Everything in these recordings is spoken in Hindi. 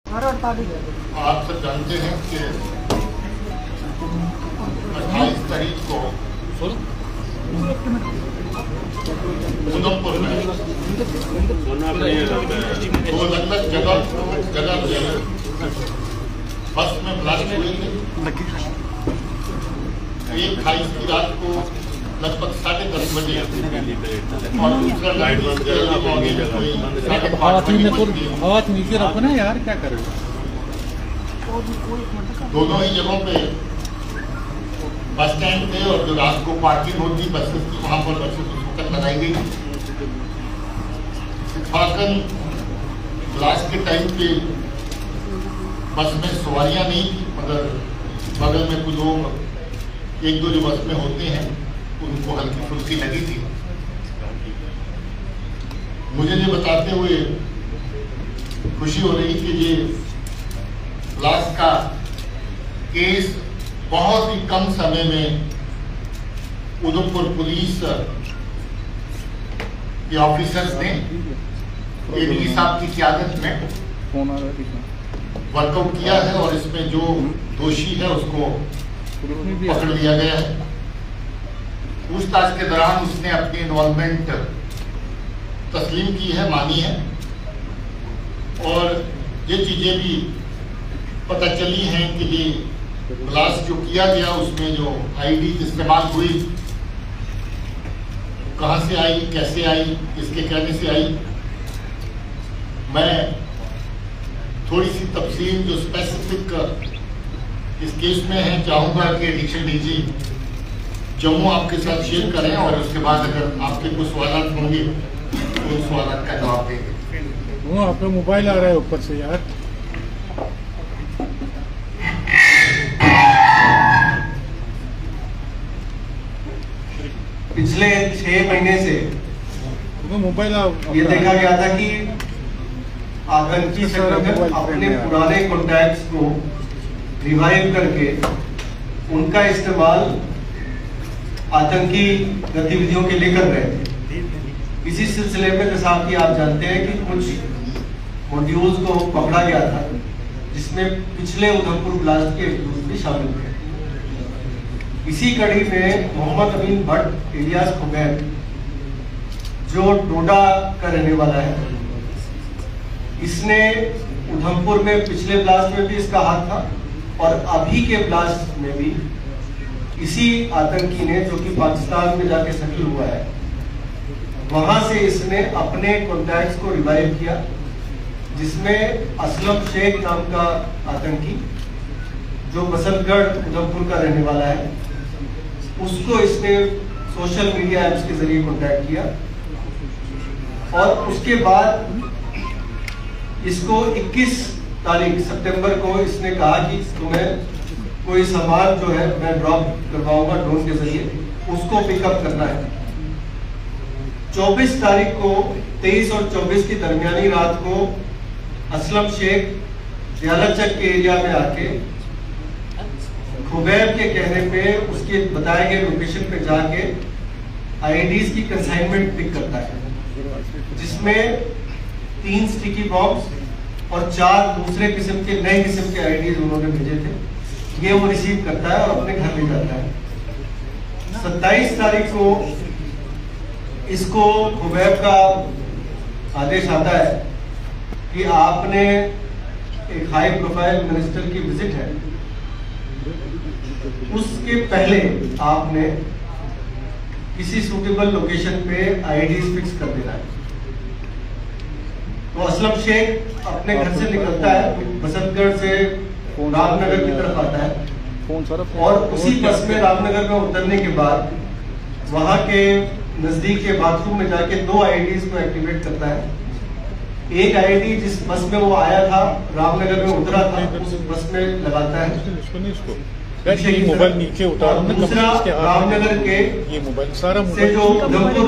आप सब जानते हैं कि 28 तारीख को उधमपुर में दो अलग जगह बस में ब्लास्ट हुई थी। एक 28 की रात को लगभग 10:30 बजे और दूसरा हाथ नीचे रखो ना यार, क्या कर रहे हो। दोनों ही जगहों पे बस स्टैंड थे और जो रात को पार्किंग होती बसेस की वहां पर बसेस उस वक्त लगाई गई। इत्फाकन ब्लास्ट के टाइम पे बस में सवारियां नहीं थी, मगर बगल में कुछ लोग एक दो जो बस में होते हैं उनको हल्की फुल्की लगी थी। मुझे ये बताते हुए खुशी हो रही कि ये ब्लास्ट का केस बहुत ही कम समय में उधमपुर पुलिस के ऑफिसर्स ने एडीजी साहब की क़यादत में वर्कआउट किया है और इसमें जो दोषी है उसको पकड़ लिया गया है। पूछताछ के दौरान उसने अपनी इन्वॉल्वमेंट तस्लीम की है, मानी है और ये चीजें भी पता चली हैं कि ये ब्लास्ट जो किया गया उसमें जो आईडी इस्तेमाल हुई कहां से आई, कैसे आई, किसके कहने से आई। मैं थोड़ी सी तफसील जो स्पेसिफिक इस केस में है चाहूंगा कि एडिशनल डीजी जम्मू आपके साथ शेयर करें और उसके बाद अगर आपके कुछ सवाल होंगे तो उन सवाल का जवाब देंगे। वो आपका मोबाइल आ रहा है ऊपर से यार। पिछले 6 महीने से मोबाइल ये देखा गया था कि आतंकी संगठन अपने पुराने कॉन्टैक्ट्स को रिवाइव करके उनका इस्तेमाल आतंकी गतिविधियों के लिए कर रहे थे। इसी सिलसिले में जैसा कि आप जानते हैं कि कुछ मॉड्यूल्स को पकड़ा गया था जिसमें पिछले उधमपुर ब्लास्ट के एक्यूज भी शामिल थे। इसी कड़ी में मोहम्मद अमीन भट्ट इलियास खुबैब जो डोडा का रहने वाला है, इसने उधमपुर में पिछले ब्लास्ट में भी इसका हाथ था और अभी के ब्लास्ट में भी इसी आतंकी ने जो कि पाकिस्तान में जाके सेटल हुआ है वहां से इसने अपने कॉन्टैक्ट्स को रिवाइव किया, जिसमें असलम शेख नाम का आतंकी जो बसंतगढ़ उधमपुर का रहने वाला है उसको इसने सोशल मीडिया ऐप्स के जरिए कॉन्टैक्ट किया और उसके बाद इसको 21 तारीख सितंबर को इसने कहा कि तुम्हें कोई सामान जो है मैं ड्रॉप करवाऊंगा ड्रोन के जरिए, उसको पिकअप करना है। 24 तारीख को 23 और 24 की दरमियानी रात को असलम शेख दयालचक के एरिया में आके खुबैब के कहने पे उसके बताए गए लोकेशन पे जाके आईडीज की कंसाइनमेंट पिक करता है, जिसमें 3 स्टिकी बॉम्ब्स और 4 दूसरे किस्म के नए किस्म के आईडीज उन्होंने भेजे थे। ये वो रिसीव करता है और अपने घर ले जाता है। 27 तारीख को इसको खुबैब का आदेश आता है कि आपने एक हाई प्रोफाइल मिनिस्टर की विजिट है, उसके पहले आपने किसी सूटेबल लोकेशन पे आईडीज फिक्स कर देना है। तो असलम शेख अपने घर से निकलता है, बसंतगढ़ से रामनगर की तरफ आता है और उसी बस में रामनगर में उतरने के बाद वहां के नजदीक के बाथरूम में जाके 2 आईडीज को एक्टिवेट करता है। एक आईडी जिस बस में वो आया था रामनगर में उतरा था उस बस में लगाता है, मोबाइल नीचे उतारो ना। दूसरा रामनगर के ये मोबाइल सारा से जो उधमपुर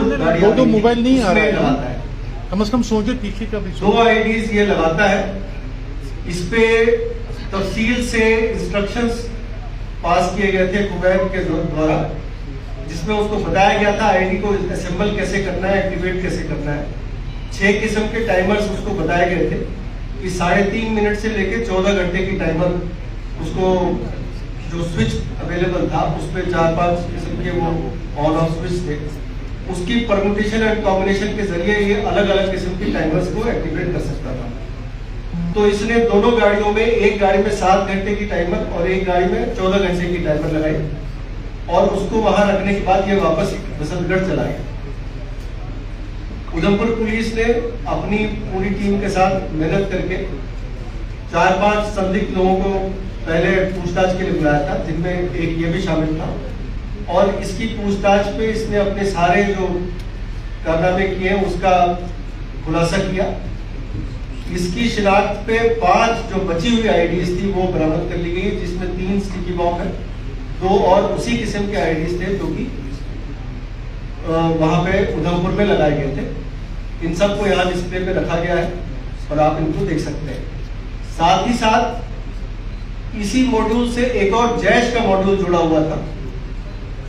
दो मोबाइल नहीं आ रहा है, कम से कम सोचे पीछे का भी। 2 आईडीज ये लगाता है। इस पे तफसील से इंस्ट्रक्शंस पास किए गए थे खुबैब के द्वारा, जिसमें उसको बताया गया था आईडी को असेंबल कैसे करना है, एक्टिवेट कैसे करना है। 6 किस्म के टाइमर्स उसको बताए गए थे कि 3.5 मिनट से लेके 14 घंटे की टाइमर उसको जो स्विच अवेलेबल था उसमें 4-5 किस्म के वो ऑन ऑफ स्विच थे, उसकी परम्यूटेशन एंड कॉम्बिनेशन के जरिए ये अलग अलग किस्म की टाइमर्स को एक्टिवेट कर सकता था। तो इसने दोनों गाड़ियों में, एक गाड़ी में 7 घंटे की टाइमर और एक गाड़ी में 14 घंटे की टाइमर लगाई और उसको वहां रखने के बाद ये वापस बसंतगढ़ चला गया। उधमपुर पुलिस ने अपनी पूरी टीम के साथ मेहनत करके 4-5 संदिग्ध लोगों को पहले पूछताछ के लिए बुलाया था, जिनमें एक ये भी शामिल था, और इसकी पूछताछ पे इसने अपने सारे जो कारनामे किए उसका खुलासा किया। इसकी शिनाख्त पे 5 जो बची हुई आईडीज थी वो बरामद कर ली गई, जिसमें 3 स्टिकी बॉम्ब है, 2 और उसी किस्म के आईडीज थे जो कि वहां पे उधमपुर में लगाए गए थे। इन सबको यहाँ डिस्प्ले पे रखा गया है और आप इनको देख सकते हैं। साथ ही साथ इसी मॉड्यूल से एक और जैश का मॉड्यूल जुड़ा हुआ था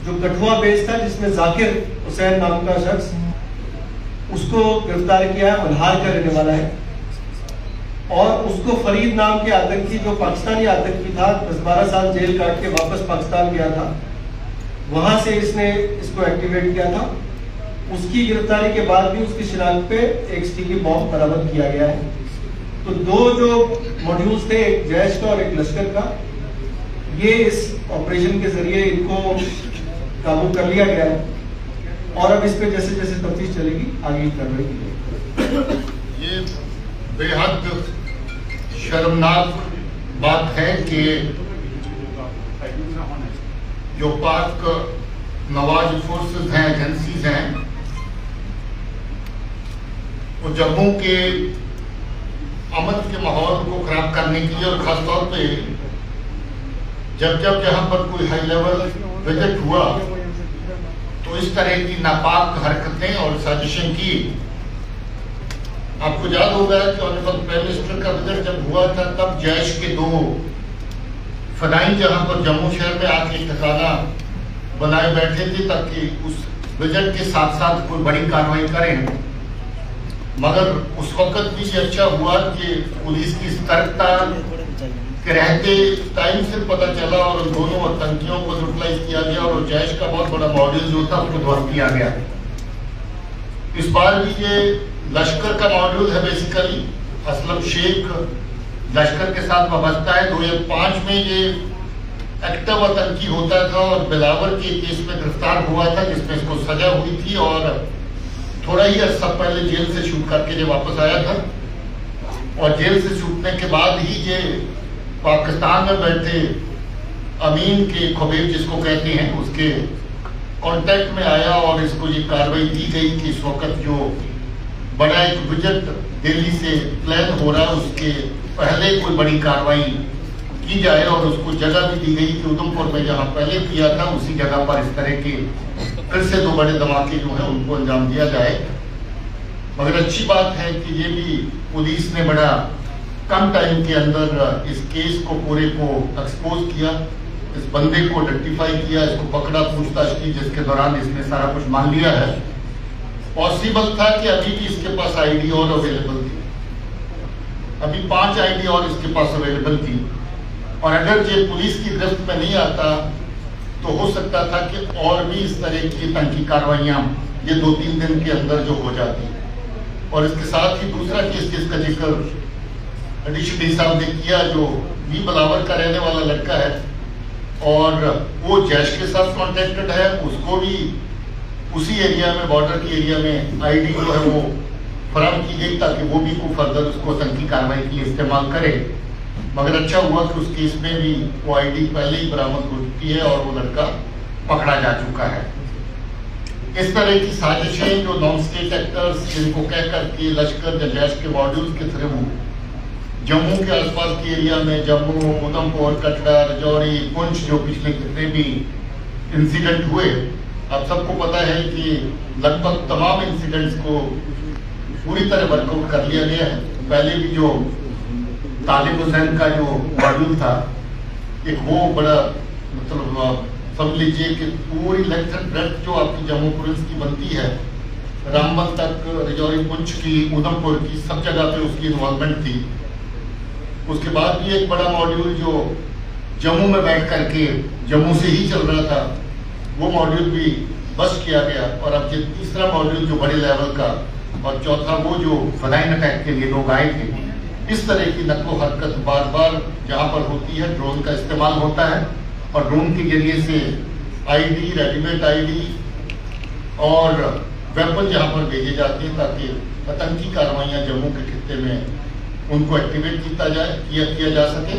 जो कठुआ बेस था, जिसमें जाकिर हुसैन नाम का शख्स, उसको गिरफ्तार किया है, मल्हार का रहने वाला है, और उसको फरीद नाम के आतंकी जो पाकिस्तानी आतंकी था, 10-12 साल जेल काट के वापस पाकिस्तान गया था, वहां से इसने इसको एक्टिवेट किया था। उसकी गिरफ्तारी के बाद भी उसकी शिनाख्त पे एक स्टिकी बॉम्ब बरामद किया गया है। तो 2 जो मॉड्यूल्स थे, एक जैश का और एक लश्कर का, ये इस ऑपरेशन के जरिए इनको काबू कर लिया गया है और अब इस पे जैसे जैसे तफ्तीश चलेगी आगे की कार्रवाई की जाएगी। ये बेहद शर्मनाक बात है कि जो पाक नवाज फोर्सेस हैं, एजेंसीज हैं, वो जम्मू के अमन के माहौल को खराब करने के लिए, और खासतौर पे जब यहाँ पर कोई हाई लेवल विजिट हुआ तो इस तरह की नापाक हरकतें और साजिशें की। आपको याद होगा कि ऑनरेबल प्राइम मिनिस्टर का विजिट जब हुआ था तब जैश के 2 फदाई जहां पर जम्मू शहर में आके ठिकाना बनाए बैठे थे ताकि उस विजिट के साथ साथ कोई बड़ी कार्रवाई करें, मगर उस वक्त भी ये अच्छा हुआ कि पुलिस की सतर्कता के रहते टाइम से पता चला और उन दोनों आतंकियों को न्यूट्रलाइज किया गया और जैश का बहुत बड़ा मॉड्यूल जो था उसको ध्वस्त किया गया। इस बार भी ये लश्कर का मॉड्यूल है, बेसिकली असलम शेख लश्कर के साथ वाबस्ता है। 2005 में ये एक्टिव आतंकी होता था और बिलावर के केस में गिरफ्तार हुआ था, जिसमें इसको सजा हुई थी और थोड़ा ही अर्सा पहले जेल से छूट करके ये वापस आया था, और जेल से छूटने के बाद ही ये पाकिस्तान में बैठे अमीन के खुबैब जिसको कहते हैं उसके कांटेक्ट में आया और इसको ये कार्रवाई दी गई कि इस वक्त जो बड़ा एक विजिट दिल्ली से प्लान हो रहा है उसके पहले कोई बड़ी कार्रवाई की जाए, और उसको जगह भी दी गई कि उधमपुर में जहां पहले किया था उसी जगह पर इस तरह के फिर से 2 बड़े धमाके जो है उनको अंजाम दिया जाए। मगर अच्छी बात है कि ये भी पुलिस ने बड़ा कम टाइम के अंदर इस केस को पूरे को एक्सपोज किया, इस बंदे को आइडेंटिफाई किया, इसको पकड़ा, पूछताछ की, जिसके दौरान इसने सारा कुछ मान लिया है। पॉसिबल था कि अभी भी इसके पास आईडी और अवेलेबल थी, अभी 5 आईडी और इसके पास अवेलेबल थी, और अगर ये पुलिस की गिरफ्त में नहीं आता तो हो सकता था कि और भी इस तरह की तंकी कार्रवाइयां ये 2-3 दिन के अंदर जो हो जाती। और इसके साथ ही दूसरा केस जिसका जिक्र एडिशनली साहब ने किया, जो भी बिलावर का रहने वाला लड़का है और वो जैश के साथ कॉन्टेक्टेड है, उसको भी उसी एरिया में, बॉर्डर के एरिया में आईडी जो है वो फराहम की गई ताकि वो भी को फर्दर उसको आतंकी कार्रवाई के लिए इस्तेमाल करे। मगर अच्छा हुआ कि उस केस में भी वो आईडी पहले ही बरामद हो चुकी है और वो लड़का पकड़ा जा चुका है। इस तरह की साजिशें जो नॉन स्टेट एक्टर्स जिनको कह करके लश्कर या जैश के मॉड्यूल के थ्रू जम्मू के आसपास के एरिया में, जम्मू, उधमपुर, कटरा, राजौरी, पुंछ, जो पिछले कितने भी इंसिडेंट हुए, आप सबको पता है कि लगभग तमाम इंसिडेंट्स को पूरी तरह वर्कआउट कर लिया गया है। पहले भी जो तालिब हुसैन का जो मॉड्यूल था, एक वो बड़ा मतलब समझ लीजिए कि पूरी लेंथ एंड ब्रेड्थ जो आपकी जम्मू प्रोविंस की बनती है, रामबन तक, राजौरी, पुंछ की, उधमपुर की, सब जगह पे उसकी इन्वॉल्वमेंट थी। उसके बाद भी एक बड़ा मॉड्यूल जो जम्मू में बैठ करके जम्मू से ही चल रहा था, वो मॉड्यूल भी बस्ट किया गया। और अब ये तीसरा मॉड्यूल जो बड़े लेवल का, और चौथा वो जो फलाइन अटैक के लिए लोग आए थे। इस तरह की नकलो हरकत बार बार जहाँ पर होती है, ड्रोन का इस्तेमाल होता है और ड्रोन के जरिए से आईडी, रेडीमेड आईडी और वेपन जहाँ पर भेजे जाते हैं ताकि आतंकी कार्रवाइयाँ जम्मू के खित्ते में उनको एक्टिवेट किया जा सके।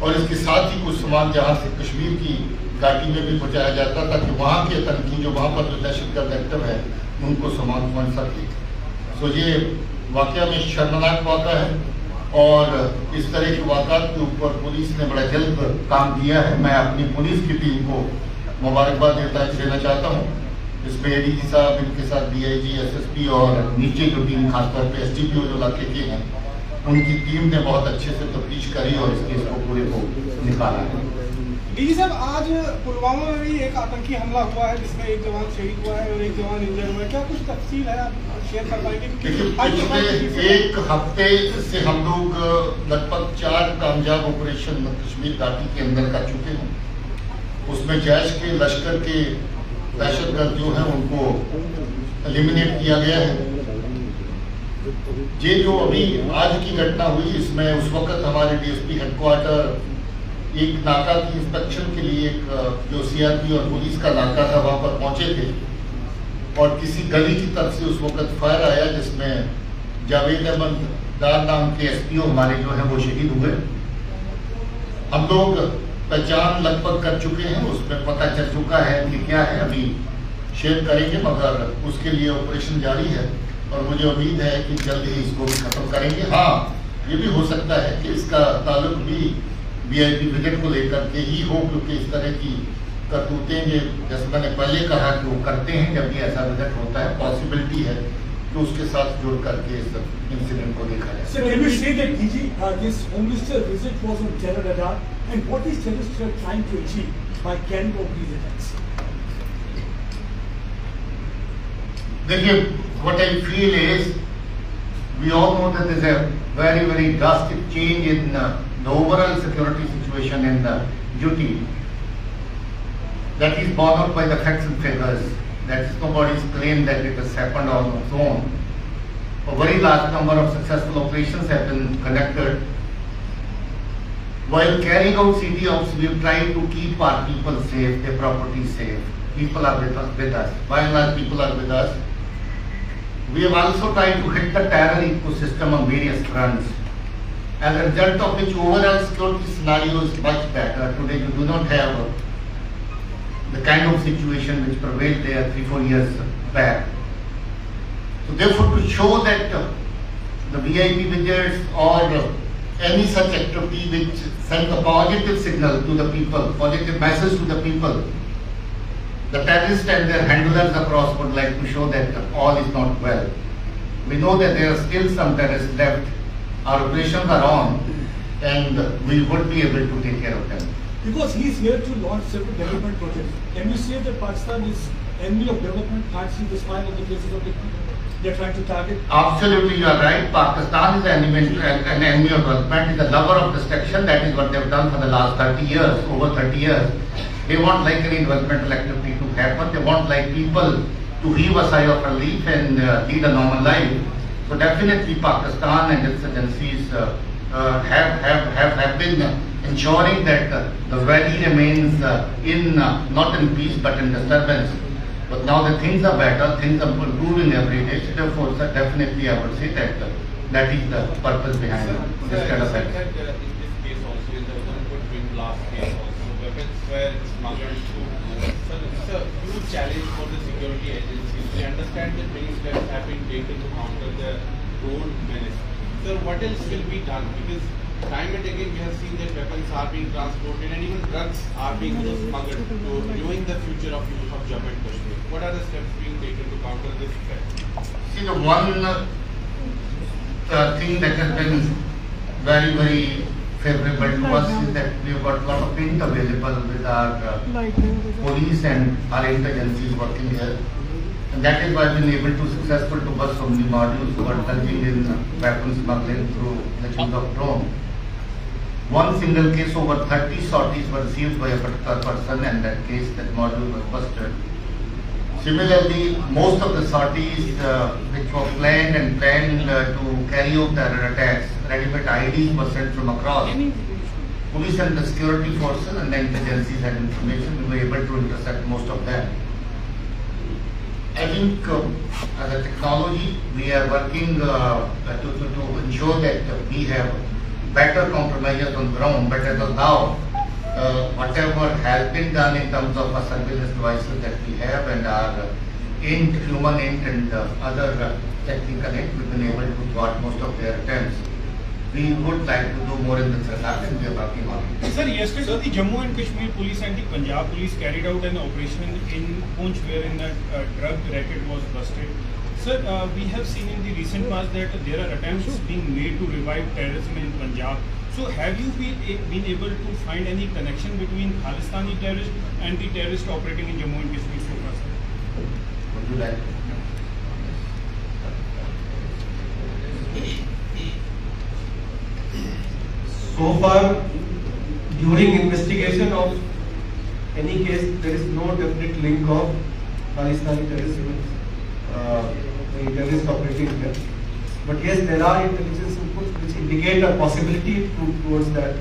और इसके साथ ही कुछ सामान जहाँ से कश्मीर की घाटी में भी पहुँचाया जाता ताकि वहाँ के आतंकी जो वहाँ पर जो दहशतगर्द एक्टिव है उनको सामान पहुँच सके। तो ये वाकया में शर्मनाक वाक़ा है और इस तरह के वाक़ात के ऊपर पुलिस ने बड़ा जल्द काम किया है। मैं अपनी पुलिस की टीम को मुबारकबाद देना चाहता हूँ। इसमें एडीजी साहब, इनके साथ डीआईजी, एसएसपी और नीचे जो टीम खासतौर पे एसडीपीओ जो इलाके के हैं, उनकी टीम ने बहुत अच्छे से तफ्तीश करी और इस केस को पूरे को निकाला है। डीजी साहब, आज पुलवामा में भी एक आतंकी हमला हुआ है जिसमें एक जवान शहीद हुआ है और एक जवान इंजर्ड हुआ है, क्या कुछ तफसील है आप शेयर कर पाएंगे? पिछले एक हफ्ते से हम लोग लगभग 4 कामयाब ऑपरेशन कश्मीर घाटी के अंदर कर चुके हैं। उसमें जैश के लश्कर के दहशतगर्द जो है उनको एलिमिनेट किया गया है। ये जो अभी आज की घटना हुई, इसमें उस वक्त हमारे डीएसपी हेडक्वार्टर एक नाका की इंस्पेक्शन के लिए एक जो सीआरपी और पुलिस का नाका था वहां पर पहुंचे थे और किसी गली की तरफ से उस वक्त फायर आया जिसमें जावेद अहमद दार नाम के एसपीओ हमारे जो है वो शहीद हुए। हम लोग पहचान लगभग कर चुके हैं, उसमें पता चल चुका है कि क्या है, अभी शेयर करेंगे मगर उसके लिए ऑपरेशन जारी है और मुझे उम्मीद है कि जल्द ही इसको भी खत्म करेंगे। हाँ, ये भी हो सकता है कि इसका ताल्लुक भी वीआईपी विकेट को लेकर के ही हो, क्योंकि इस तरह की करतूतें जैसे मैंने पहले कहा कि वो करते हैं जब भी ऐसा विकेट होता है, पॉसिबिलिटी है कि उसके साथ जुड़ करके इस इंसिडेंट को देखा जाए। Sir, can you say that DG, this Home Minister visit was on terror radar, and what is terrorists are trying to achieve by carrying out these attacks? देखिए, what I feel is, we all know that there is a very, very drastic change in the overall security situation in the UT. That is borne out by the facts and figures. That is nobody's claim that it has happened on its own. A very large number of successful operations have been conducted. While carrying out CT ops, we have tried to keep our people safe, their property safe. People are with us. By and large, people are with us. We have also tried to hit the terror ecosystem on various fronts. As a result of which overall security scenario is much better. Today you do not have the kind of situation which prevailed there 3-4 years back. So therefore, to show that the VIP visits or any such activity which sends a positive signal to the people, positive message to the people, the terrorists and their handlers across would like to show that all is not well. We know that there are still some terrorists left. Our operations are on and we would be able to take care of them. Because he is here to launch several development projects. Can you say that Pakistan is enemy of development, can't see the smile on the faces of the people they are trying to target? Absolutely, you are right. Pakistan is an enemy of development, is a lover of destruction. That is what they have done for the last 30 years, over 30 years. They want like any developmental activity to happen. They want like people to heave a sigh of relief and lead a normal life. So definitely Pakistan and its agencies have been ensuring that the valley remains not in peace but in disturbance. But now the things are better, things are improving every day. So therefore, definitely I would say that that is the purpose behind this kind of act. In this case also, in the Udaipur last case also, weapons were smuggled through. So it's a huge challenge for the security agencies. We understand that many steps have been taken to counter the drone menace. So what else will be done? Because time and again we have seen that weapons are being transported and even drugs are being smuggled to ruin the future of youth of Jammu and Kashmir. What are the steps being taken to counter this threat? See, the one thing that has been very, very favorable to us is that we have got a lot of print available with our police and our agencies working here. And that is why we have been able to successful to bust so many modules who are indulging in weapons smuggling through the use of drone. one single case, over 30 sorties were received by a particular person, and that case, that module was busted. Similarly, most of the sorties which were planned to carry out terror attacks, ready-made IDs were sent from across. Police and the security forces and the intelligence had information, we were able to intercept most of them. I think as a technology, we are working to ensure that we have better countermeasures on ground, but as of now, whatever has been done in terms of surveillance devices that we have and our human int and other technical int, we've been able to thwart most of their attempts. We would like to do more in this regard and we are working on it. Sir, yesterday the Jammu and Kashmir police and the Punjab police carried out an operation in Poonch wherein a drug racket was busted. Sir, we have seen in the recent past that there are attempts being made to revive terrorism in Punjab. So have you been able to find any connection between Khalistani terrorists and the terrorists operating in Jammu and Kashmir so far, sir? Would you like to? So far, during investigation of any case, there is no definite link of Khalistani terrorists with the terrorist operating there. But yes, there are intelligence inputs which indicate a possibility towards that,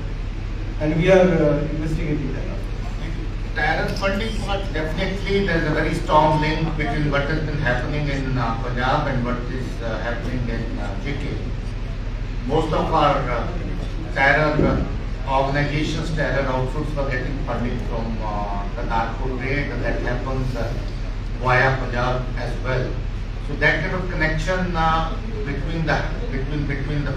and we are investigating that. Terror funding part, definitely there is a very strong link between what has been happening in Punjab and what is happening in JK. Most of our terror organizations, terror outfits were getting funding from the narco trade, and that happens via Punjab as well. So that kind of connection between the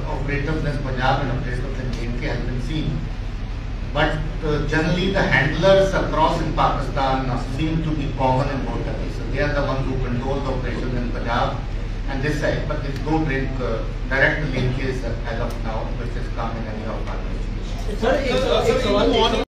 operators in Punjab and operators in JK has been seen. But generally the handlers across in Pakistan seem to be common in both countries. So they are the ones who control the operations in Punjab and this side. But there is no direct linkage as of now, which has come in any of our investigations. Sir,